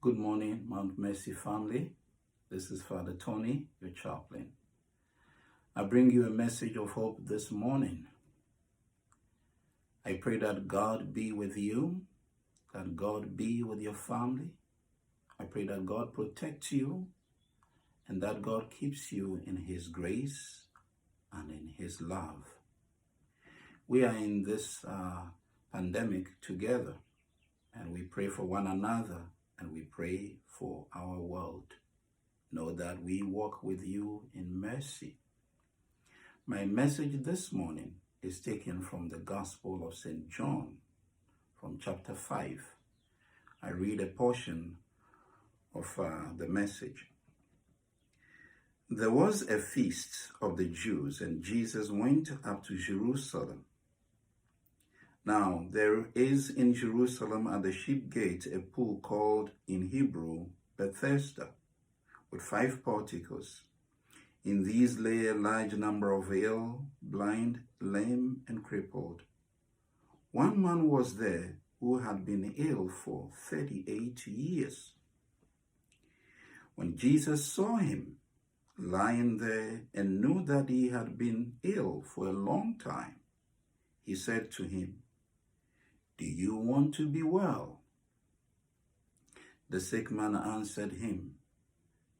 Good morning, Mount Mercy family. This is Father Tony, your chaplain. I bring you a message of hope this morning. I pray that God be with you, that God be with your family. I pray that God protects you and that God keeps you in His grace and in His love. We are in this pandemic together, and we pray for one another and we pray for our world. Know that we walk with you in mercy. My message this morning is taken from the Gospel of St. John, from chapter 5. I read a portion of the message. There was a feast of the Jews, and Jesus went up to Jerusalem. Now, there is in Jerusalem at the sheep gate a pool called in Hebrew Bethesda, with 5 porticos. In these lay a large number of ill, blind, lame, and crippled. One man was there who had been ill for 38 years. When Jesus saw him lying there and knew that he had been ill for a long time, he said to him, "Do you want to be well?" The sick man answered him,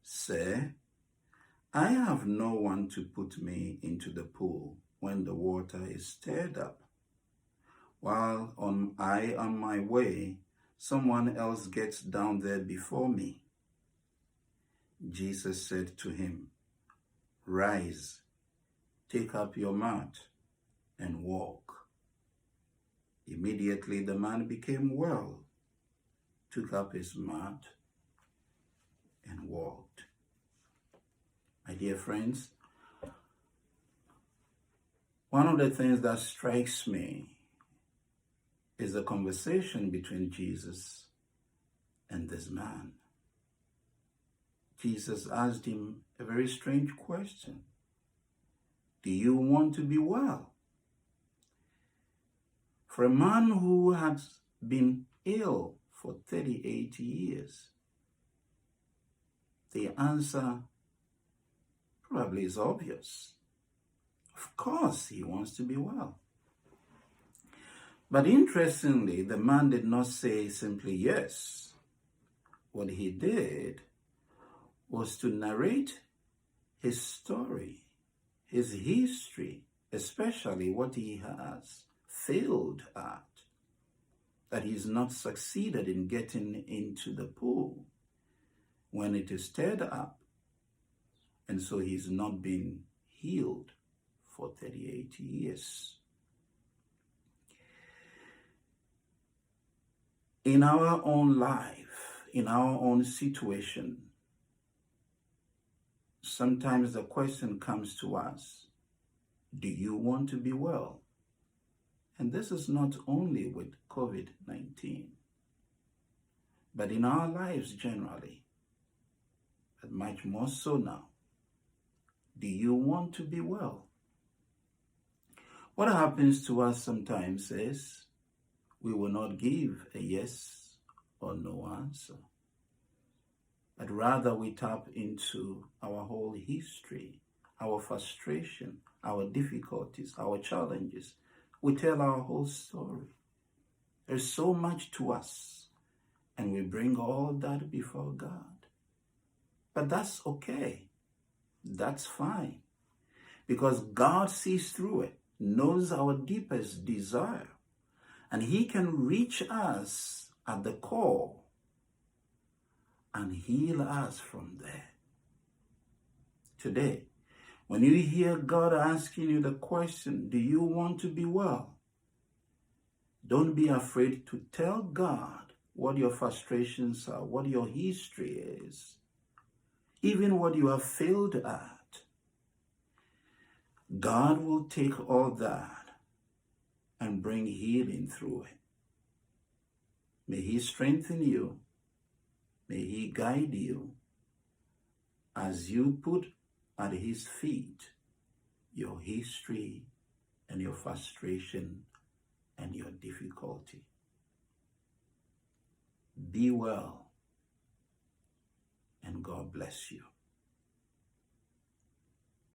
"Sir, I have no one to put me into the pool when the water is stirred up. While on my way, someone else gets down there before me." Jesus said to him, "Rise, take up your mat, and walk." Immediately the man became well, took up his mat, and walked. My dear friends, one of the things that strikes me is the conversation between Jesus and this man. Jesus asked him a very strange question. Do you want to be well? For a man who had been ill for 38 years, the answer probably is obvious. Of course, he wants to be well. But interestingly, the man did not say simply yes. What he did was to narrate his story, his history, especially what he has failed at, that he's not succeeded in getting into the pool when it is stirred up, and so he's not been healed for 38 years. In our own life, in our own situation, sometimes the question comes to us, do you want to be well? And this is not only with COVID-19, but in our lives generally, but much more so now. Do you want to be well? What happens to us sometimes is we will not give a yes or no answer, but rather we tap into our whole history, our frustration, our difficulties, our challenges. We tell our whole story. There's so much to us, and we bring all that before God. But that's okay. That's fine. Because God sees through it, knows our deepest desire, and He can reach us at the core and heal us from there. Today, when you hear God asking you the question, do you want to be well? Don't be afraid to tell God what your frustrations are, what your history is, even what you have failed at. God will take all that and bring healing through it. May He strengthen you. May He guide you as you put at His feet your history and your frustration and your difficulty. Be well God bless you.